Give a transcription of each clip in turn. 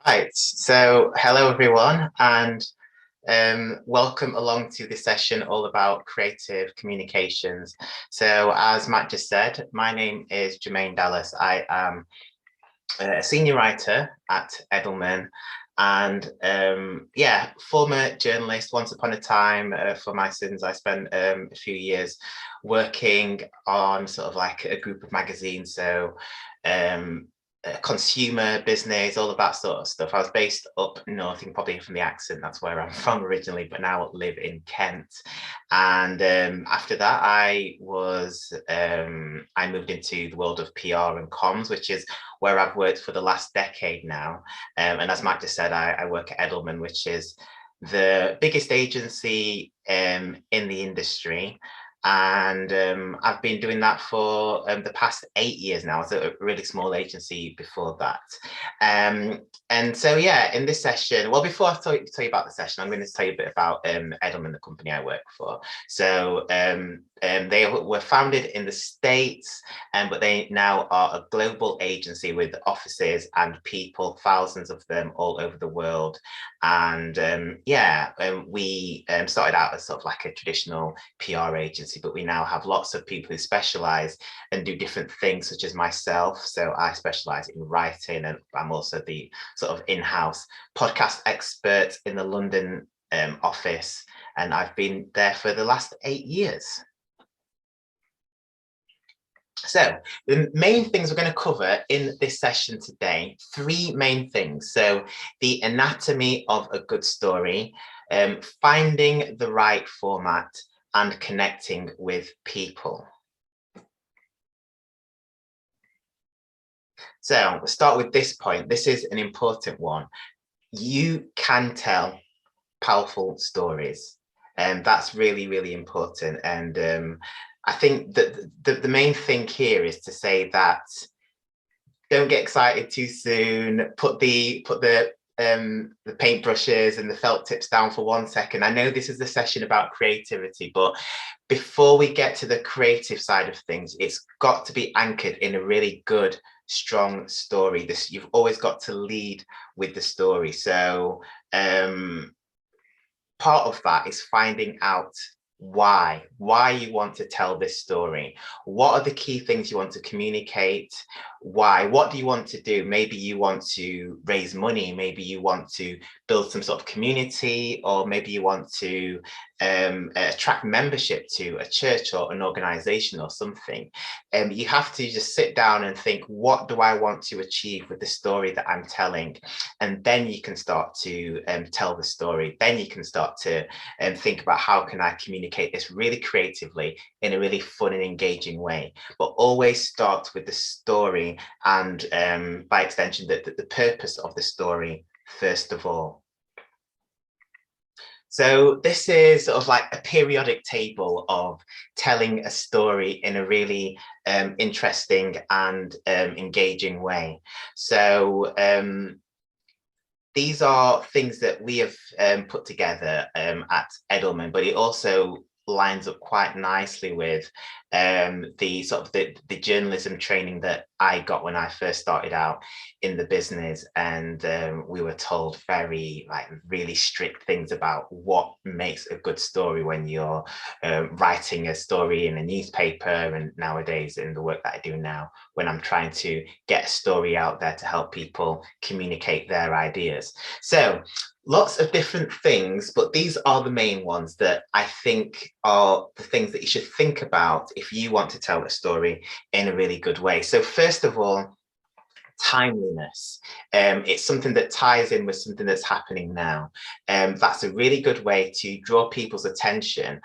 Right, so hello everyone, and welcome along to this session all about creative communications. So as Matt just said, my name is Jermaine Dallas. I am a senior writer at Edelman and yeah, former journalist. Once upon a time, for my sins, I spent a few years working on sort of like a group of magazines. So um, consumer business, all of that sort of stuff. I was based up north, you can probably from the accent, that's where I'm from originally, but now live in Kent. And after that, I moved into the world of PR and comms, which is where I've worked for the last decade now. And as Matt just said, I work at Edelman, which is the biggest agency in the industry. And I've been doing that for the past 8 years now. I was a really small agency before that. And so, yeah, in this session, well, before I tell you about the session, I'm going to tell you a bit about Edelman, the company I work for. So they were founded in the States, but they now are a global agency with offices and people, thousands of them all over the world. And yeah, we started out as sort of like a traditional PR agency, but we now have lots of people who specialize and do different things, such as myself. So I specialize in writing, and I'm also the sort of in-house podcast expert in the London office. And I've been there for the last 8 years. So the main things we're going to cover in this session today, three main things. So the anatomy of a good story, finding the right format, and connecting with people. So we'll start with this point. This is an important one. You can tell powerful stories, and that's really, really important. And I think that the main thing here is to say that don't get excited too soon. Put the paintbrushes and the felt tips down for 1 second. I know this is a session about creativity, but before we get to the creative side of things, it's got to be anchored in a really good, strong story. You've always got to lead with the story. So part of that is finding out why you want to tell this story. What are the key things you want to communicate? What do you want to do? Maybe you want to raise money, maybe you want to build some sort of community, or maybe you want to attract membership to a church or an organization or something. You have to just sit down and think, what do I want to achieve with the story that I'm telling? And then you can start to tell the story. Then you can start to think about, how can I communicate this really creatively in a really fun and engaging way? But always start with the story, and by extension, the purpose of the story first of all. So this is sort of like a periodic table of telling a story in a really interesting and engaging way. So these are things that we have put together at Edelman, but it also lines up quite nicely with the sort of the journalism training that I got when I first started out in the business. And we were told really strict things about what makes a good story when you're writing a story in a newspaper, and nowadays in the work that I do now, when I'm trying to get a story out there to help people communicate their ideas. So lots of different things, but these are the main ones that I think are the things that you should think about if you want to tell a story in a really good way. So first of all, timeliness. It's something that ties in with something that's happening now. That's a really good way to draw people's attention,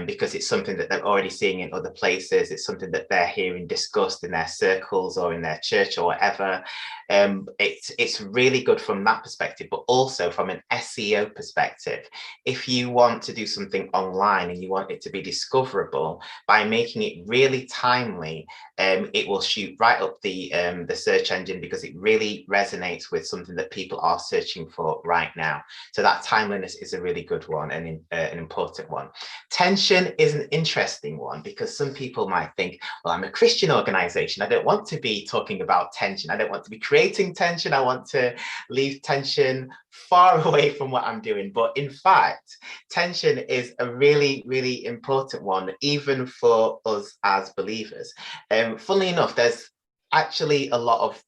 because it's something that they're already seeing in other places. It's something that they're hearing discussed in their circles or in their church or whatever. It's really good from that perspective, but also from an SEO perspective. If you want to do something online and you want it to be discoverable, by making it really timely, it will shoot right up the search tension because it really resonates with something that people are searching for right now. So that timeliness is a really good one and an important one. Tension is an interesting one because some people might think, well, I'm a Christian organization. I don't want to be talking about tension. I don't want to be creating tension. I want to leave tension far away from what I'm doing. But in fact, tension is a really, really important one, even for us as believers. Funnily enough, there's actually a lot of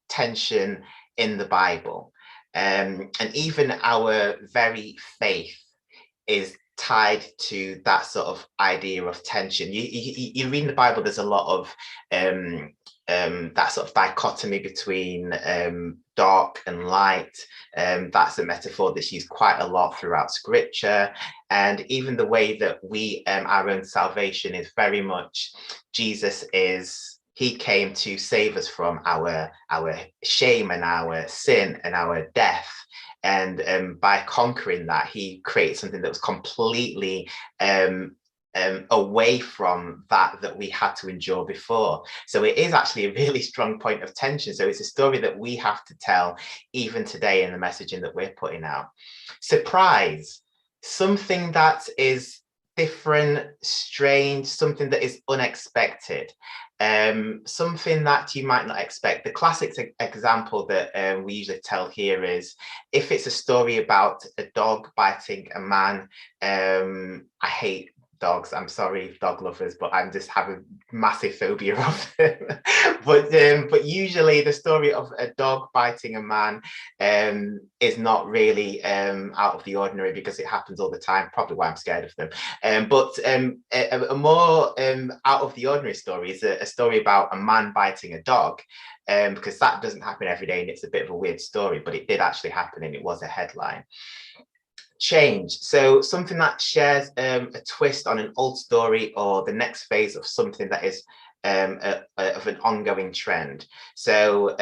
tension in the Bible. And even our very faith is tied to that sort of idea of tension. You read in the Bible, there's a lot of that sort of dichotomy between dark and light. That's a metaphor that's used quite a lot throughout scripture. And even the way that we, our own salvation is very much, he came to save us from our shame and our sin and our death. And by conquering that, he created something that was completely away from that we had to endure before. So it is actually a really strong point of tension. So it's a story that we have to tell even today in the messaging that we're putting out. Surprise, something that is different, strange, something that is unexpected. Something that you might not expect. The classic example that we usually tell here is if it's a story about a dog biting a man. I hate dogs. I'm sorry, dog lovers, but I'm just have a massive phobia of them. but usually the story of a dog biting a man is not really out of the ordinary because it happens all the time. Probably why I'm scared of them. But a more out of the ordinary story is a story about a man biting a dog. Because that doesn't happen every day and it's a bit of a weird story, but it did actually happen and it was a headline. Change, so something that shares a twist on an old story or the next phase of something that is of an ongoing trend. So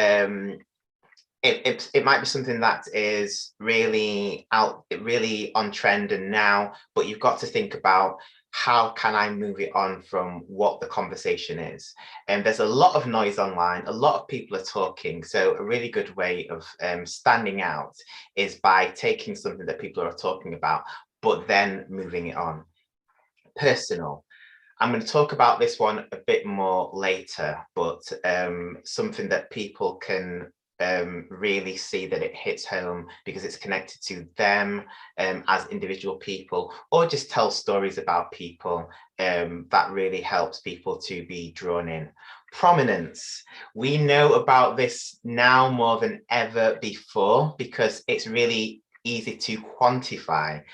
it might be something that is really on trend and now, but you've got to think about how can I move it on from what the conversation is. And there's a lot of noise online, a lot of people are talking. So a really good way of standing out is by taking something that people are talking about, but then moving it on. Personal. I'm going to talk about this one a bit more later, but something that people can really see that it hits home because it's connected to them as individual people, or just tell stories about people that really helps people to be drawn in. Prominence. We know about this now more than ever before because it's really easy to quantify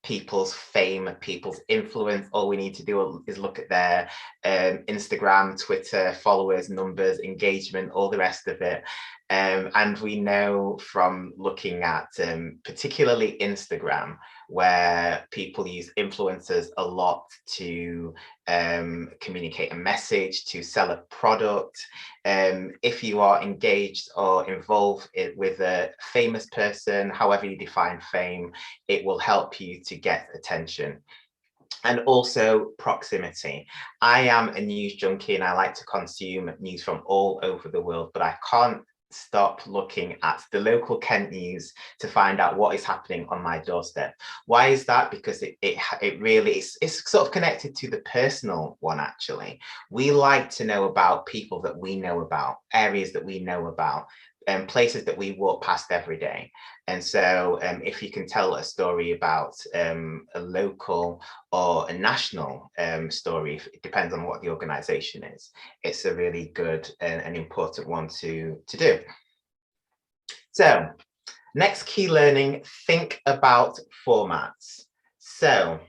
people's fame, people's influence. All we need to do is look at their Instagram, Twitter, followers, numbers, engagement, all the rest of it. And we know from looking at particularly Instagram, where people use influencers a lot to communicate a message, to sell a product. If you are engaged or involved with a famous person, however you define fame, it will help you to get attention. And also proximity. I am a news junkie and I like to consume news from all over the world, but I can't stop looking at the local Kent news to find out what is happening on my doorstep. Why is that? Because it really is, it's sort of connected to the personal one. Actually, we like to know about people that we know about, areas that we know about, and places that we walk past every day. And so if you can tell a story about a local or a national story, it depends on what the organization is, it's a really good and important one to do. So next key learning, think about formats. So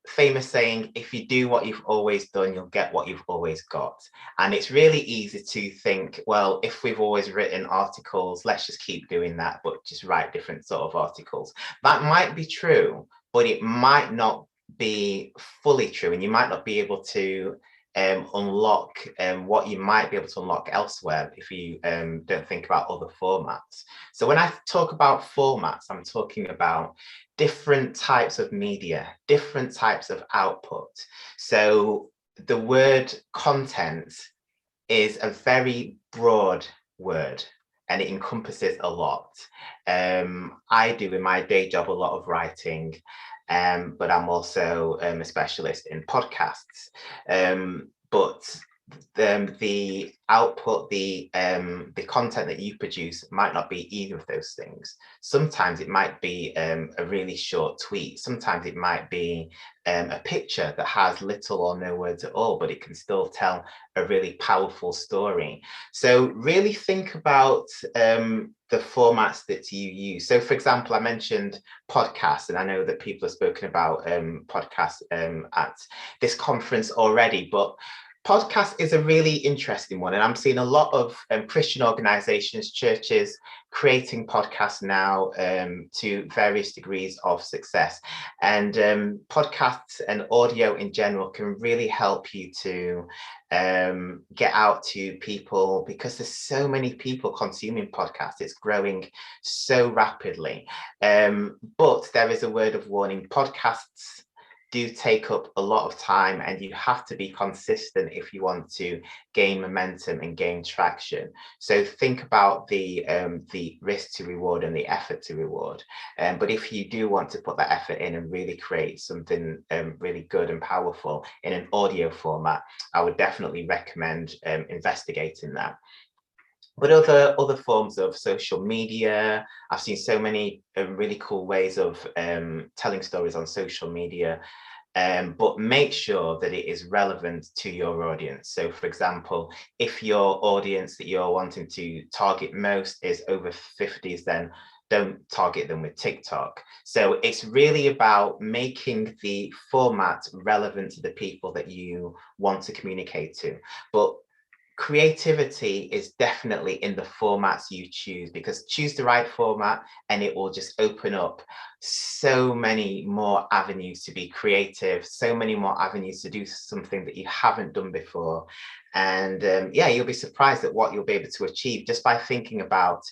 famous saying, if you do what you've always done, you'll get what you've always got. And it's really easy to think, well, if we've always written articles, let's just keep doing that, but just write different sort of articles. That might be true, but it might not be fully true. And you might not be able to unlock what you might be able to unlock elsewhere if you don't think about other formats. So when I talk about formats, I'm talking about different types of media, different types of output. So the word content is a very broad word and it encompasses a lot. I do in my day job a lot of writing, but I'm also a specialist in podcasts. But the output, the content that you produce might not be either of those things. Sometimes it might be a really short tweet. Sometimes it might be a picture that has little or no words at all, but it can still tell a really powerful story. So really think about the formats that you use. So for example, I mentioned podcasts, and I know that people have spoken about podcasts at this conference already, but podcast is a really interesting one, and I'm seeing a lot of Christian organizations, churches creating podcasts now to various degrees of success. And podcasts and audio in general can really help you to get out to people, because there's so many people consuming podcasts. It's growing so rapidly. But there is a word of warning: podcasts do take up a lot of time, and you have to be consistent if you want to gain momentum and gain traction. So think about the risk to reward and the effort to reward. But if you do want to put that effort in and really create something really good and powerful in an audio format, I would definitely recommend investigating that. But other forms of social media, I've seen so many really cool ways of telling stories on social media, but make sure that it is relevant to your audience. So for example, if your audience that you're wanting to target most is over 50s, then don't target them with TikTok. So it's really about making the format relevant to the people that you want to communicate to. But creativity is definitely in the formats you choose, because choose the right format and it will just open up so many more avenues to be creative, so many more avenues to do something that you haven't done before. And yeah, you'll be surprised at what you'll be able to achieve just by thinking about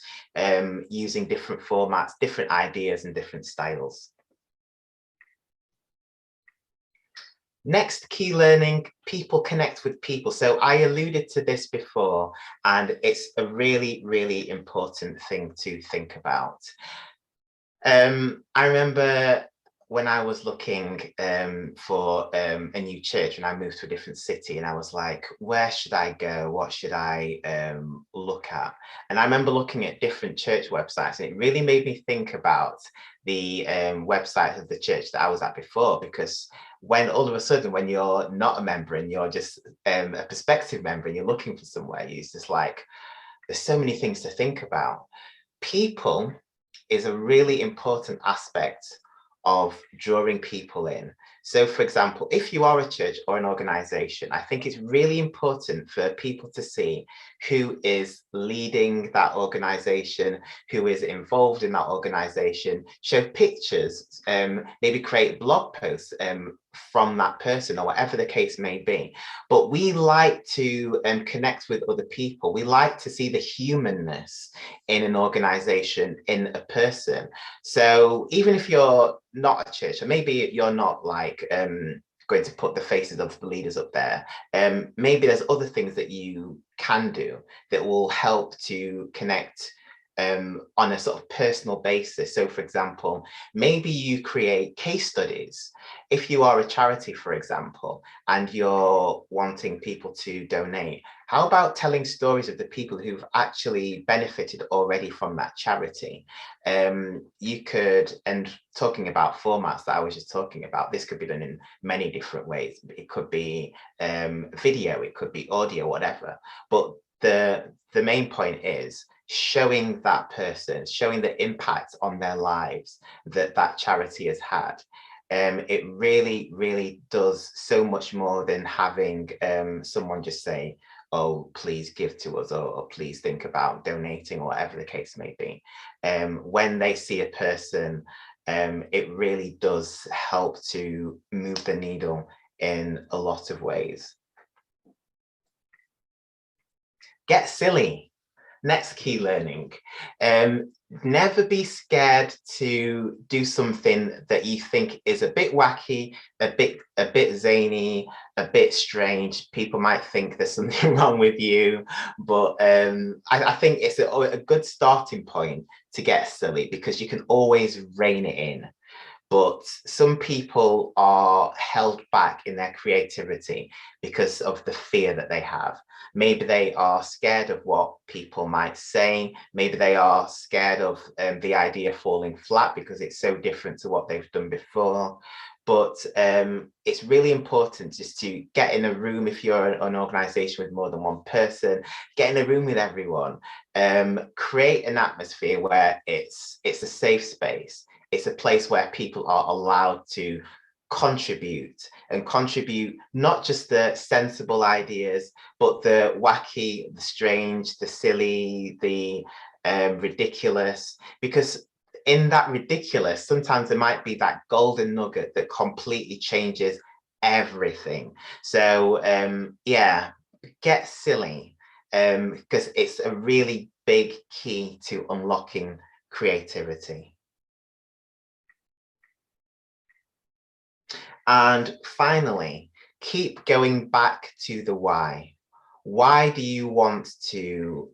using different formats, different ideas and different styles. Next key learning: people connect with people. So I alluded to this before, and it's a really, really important thing to think about. I remember when I was looking for a new church, and I moved to a different city, and I was like, where should I go? What should I look at? And I remember looking at different church websites, and it really made me think about the website of the church that I was at before, because when all of a sudden, when you're not a member and you're just a prospective member and you're looking for somewhere, it's just like, there's so many things to think about. People is a really important aspect of drawing people in. So for example, if you are a church or an organization, I think it's really important for people to see who is leading that organization, who is involved in that organization, show pictures, maybe create blog posts from that person, or whatever the case may be. But we like to connect with other people. We like to see the humanness in an organization, in a person. So even if you're not a church, or maybe you're not like going to put the faces of the leaders up there, maybe there's other things that you can do that will help to connect on a sort of personal basis. So for example, maybe you create case studies. If you are a charity, for example, and you're wanting people to donate, how about telling stories of the people who've actually benefited already from that charity? You could, and talking about formats that I was just talking about, this could be done in many different ways. It could be video, it could be audio, whatever. But the main point is showing that person, showing the impact on their lives that that charity has had. It really, really does so much more than having someone just say, oh, please give to us, or please think about donating, or whatever the case may be. When they see a person, it really does help to move the needle in a lot of ways. Get silly. Next key learning. never be scared to do something that you think is a bit wacky, a bit zany, a bit strange. People might think there's something wrong with you, but I think it's a good starting point to get silly, because you can always rein it in. But some people are held back in their creativity because of the fear that they have. Maybe they are scared of what people might say. Maybe they are scared of the idea falling flat because it's so different to what they've done before. But it's really important just to get in a room. If you're an organization with more than one person, get in a room with everyone, create an atmosphere where it's a safe space. It's a place where people are allowed to contribute, and contribute not just the sensible ideas, but the wacky, the strange, the silly, the ridiculous. Because in that ridiculous, sometimes there might be that golden nugget that completely changes everything. So yeah, get silly, because it's a really big key to unlocking creativity. And finally, keep going back to the why. Why do you want to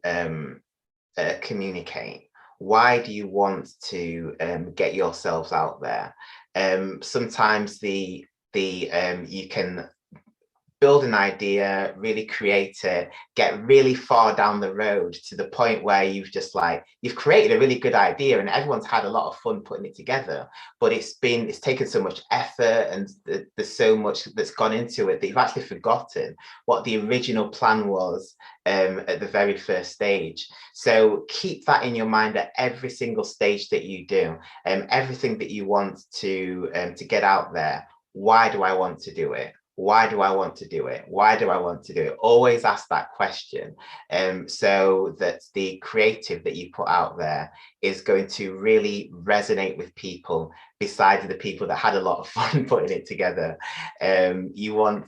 communicate? Why do you want to get yourselves out there? Sometimes you can build an idea, really create it, get really far down the road to the point where you've created a really good idea and everyone's had a lot of fun putting it together, but it's taken so much effort and there's so much that's gone into it that you've actually forgotten what the original plan was at the very first stage. So keep that in your mind at every single stage that you do, everything that you want to get out there. Why do I want to do it? Why do I want to do it? Why do I want to do it? Always ask that question, so that the creative that you put out there is going to really resonate with people, besides the people that had a lot of fun putting it together. You want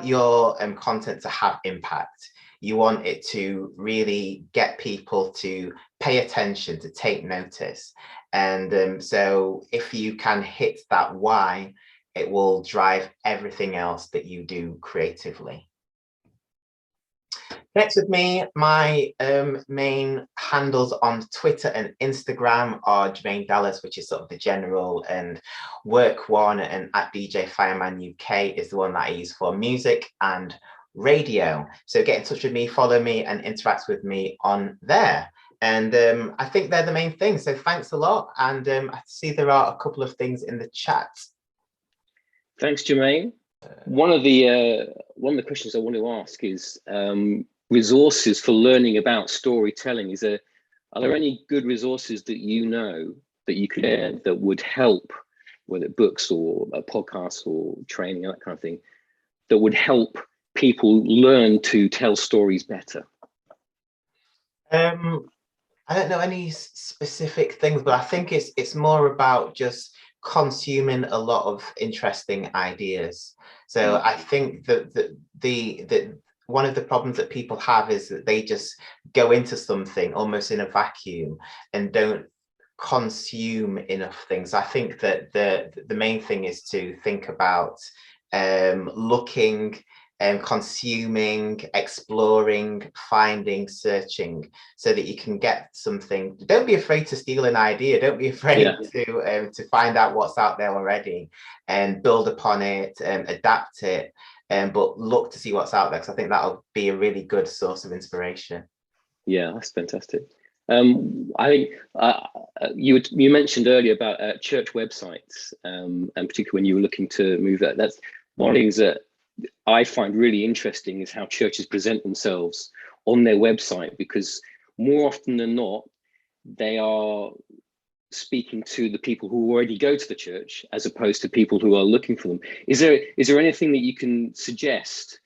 your content to have impact. You want it to really get people to pay attention, to take notice. And so if you can hit that why, it will drive everything else that you do creatively. Next with me, my main handles on Twitter and Instagram are Jermaine Dallas, which is sort of the general, and work one, and at DJ Fireman UK is the one that I use for music and radio. So get in touch with me, follow me, and interact with me on there. And I think they're the main things. So thanks a lot. And I see there are a couple of things in the chat. Thanks, Jermaine. One of the questions I want to ask is resources for learning about storytelling. Are there any good resources that you know that you could add that would help, whether books or podcasts or training, that kind of thing, that would help people learn to tell stories better? I don't know any specific things, but I think it's more about just consuming a lot of interesting ideas. So I think that the one of the problems that people have is that they just go into something almost in a vacuum and don't consume enough things. I think that the main thing is to think about looking and consuming, exploring, finding, searching, so that you can get something. Don't be afraid to steal an idea. Don't be afraid to find out what's out there already and build upon it and adapt it. But look to see what's out there, because I think that'll be a really good source of inspiration. Yeah, that's fantastic. I think you mentioned earlier about church websites, and particularly when you were looking to move that. That's one of the things that I find really interesting, is how churches present themselves on their website, because more often than not, they are speaking to the people who already go to the church, as opposed to people who are looking for them. Is there anything that you can suggest?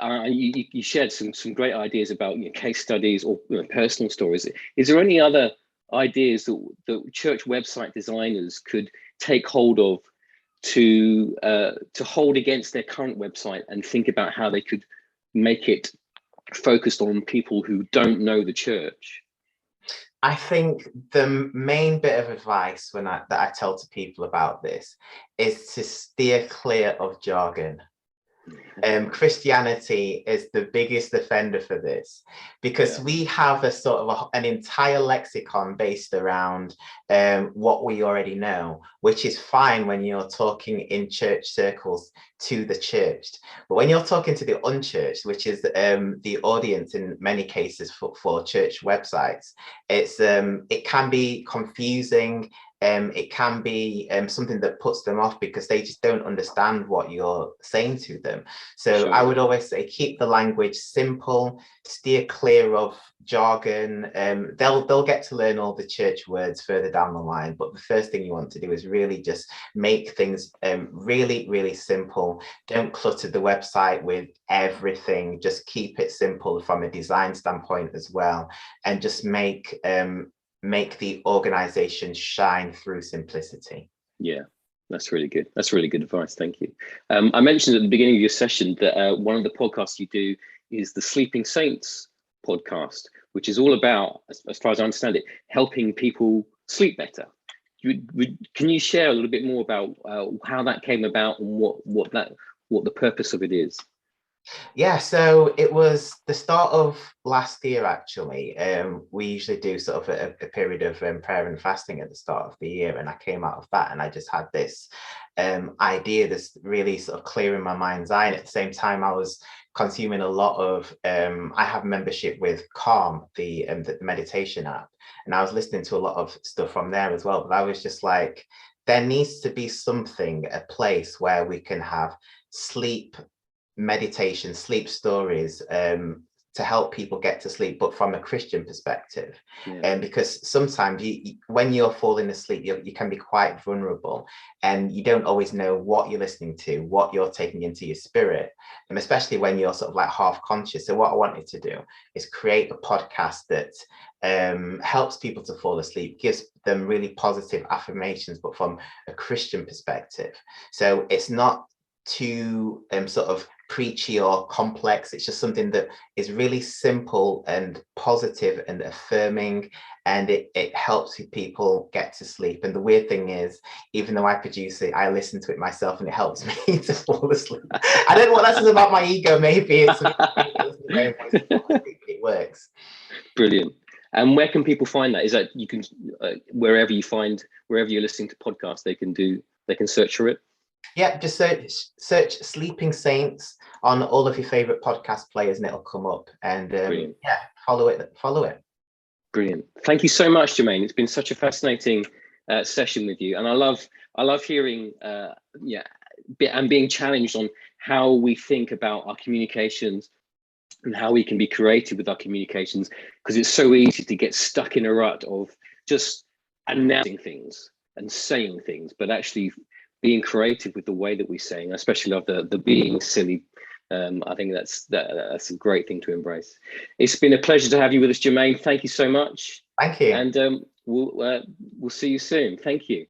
You shared some great ideas about case studies or personal stories. Is there any other ideas that church website designers could take hold of to hold against their current website and think about how they could make it focused on people who don't know the church? I think the main bit of advice that I tell to people about this is to steer clear of jargon. Christianity is the biggest offender for this, because we have a sort of an entire lexicon based around what we already know, which is fine when you're talking in church circles to the churched. But when you're talking to the unchurched, which is the audience in many cases for church websites, it can be confusing. It can be something that puts them off because they just don't understand what you're saying to them. So I would always say keep the language simple, steer clear of jargon. They'll get to learn all the church words further down the line, but the first thing you want to do is really just make things really, really simple. Don't clutter the website with everything. Just keep it simple from a design standpoint as well, and just make the organization shine through simplicity. Yeah, that's really good. That's really good advice. Thank you. I mentioned at the beginning of your session that one of the podcasts you do is the Sleeping Saints podcast, which is all about, as far as I understand it, helping people sleep better. Can you share a little bit more about how that came about and what the purpose of it is? Yeah, so it was the start of last year, actually. We usually do sort of a period of prayer and fasting at the start of the year, and I came out of that and I just had this idea that's really sort of clear in my mind's eye. And at the same time, I was consuming a lot of, I have membership with Calm, the meditation app, and I was listening to a lot of stuff from there as well. But I was just like, there needs to be something, a place where we can have sleep meditation, sleep stories, to help people get to sleep, but from a Christian perspective. Because sometimes when you're falling asleep, you can be quite vulnerable, and you don't always know what you're listening to, what you're taking into your spirit, and especially when you're sort of like half conscious. So what I wanted to do is create a podcast that helps people to fall asleep, gives them really positive affirmations, but from a Christian perspective. So it's not too sort of preachy or complex. It's just something that is really simple and positive and affirming, and it helps people get to sleep. And the weird thing is, even though I produce it, I listen to it myself and it helps me to fall asleep. I don't know what that says about my ego. Maybe it's it works. Brilliant. And where can people find that? Is that you can wherever you're listening to podcasts, they can search for it? Yeah, just search Sleeping Saints on all of your favorite podcast players and it'll come up. And yeah, follow it. Brilliant. Thank you so much, Jermaine. It's been such a fascinating session with you, and I love hearing and being challenged on how we think about our communications and how we can be creative with our communications, because it's so easy to get stuck in a rut of just announcing things and saying things, but actually being creative with the way that we say. I especially love the being silly. I think that's a great thing to embrace. It's been a pleasure to have you with us, Jermaine. Thank you so much. Thank you. And we'll see you soon. Thank you.